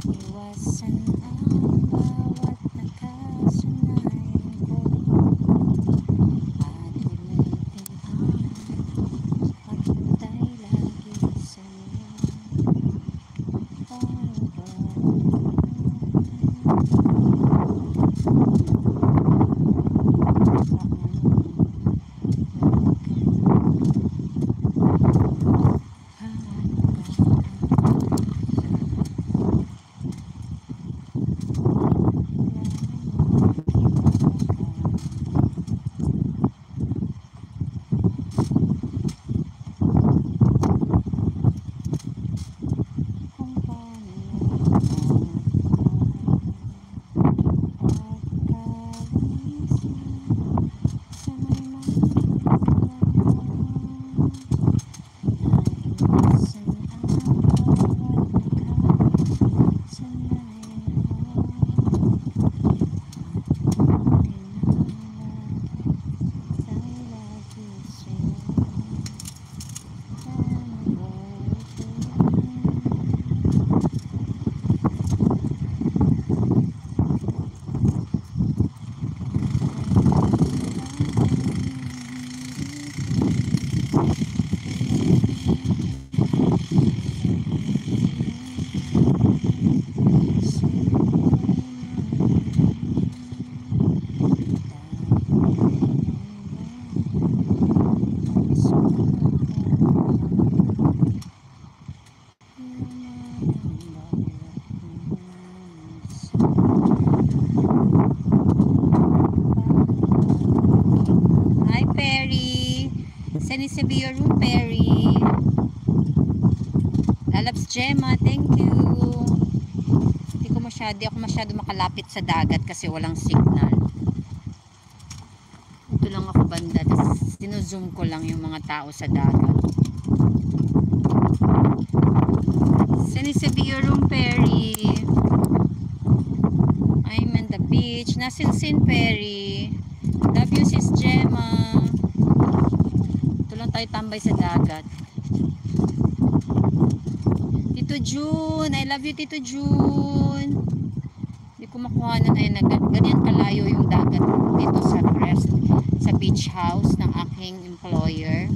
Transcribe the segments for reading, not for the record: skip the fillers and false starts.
Naiwasan ang bawat nakasanayan ko at ulitin ang pagtay lagi sa'yo. Paano ba? Hi Perry, send it to your room Perry. Lalabs Gemma, thank you. Di ako masyado makalapit sa dagat kasi walang signal. Ito lang ako banda, tapos sinuzoom ko lang yung mga tao sa dagat. Send it to your room Perry. I'm on the beach. Nasinsin Perry. Love you sis Gemma. Ito lang tayo tambay sa dagat. Tito June, I love you Tito June. Hindi ko makuha na ganyan kalayo yung dagat dito sa Crest, sa beach house ng aking employer.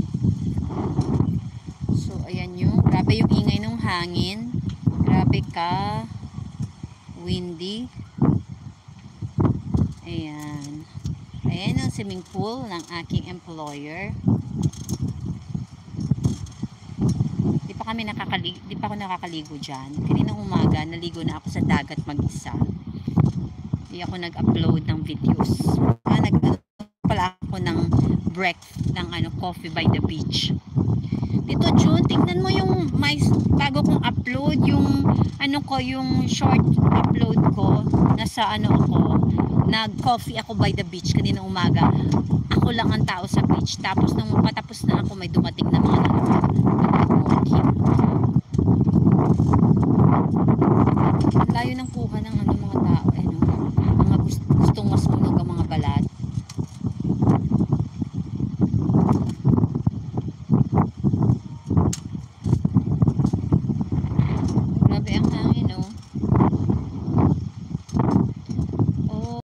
So ayan yung, grabe yung ingay ng hangin. Grabe ka windy. Ayan. Ayan ang swimming pool ng aking employer. Di pa ako nakakaligo dyan. Kaninang umaga, naligo na ako sa dagat mag-isa. Di ako nag-upload ng videos. Nag-upload pala ako ng coffee by the beach. Dito June, tingnan mo yung bago kong upload yung yung short upload ko. Nasa nag-coffee ako by the beach kaninang umaga. Ako lang ang tao sa beach. Tapos nung patapos na ako, may dumating na mga nag-walking. Layo ng kuha ng mga tao.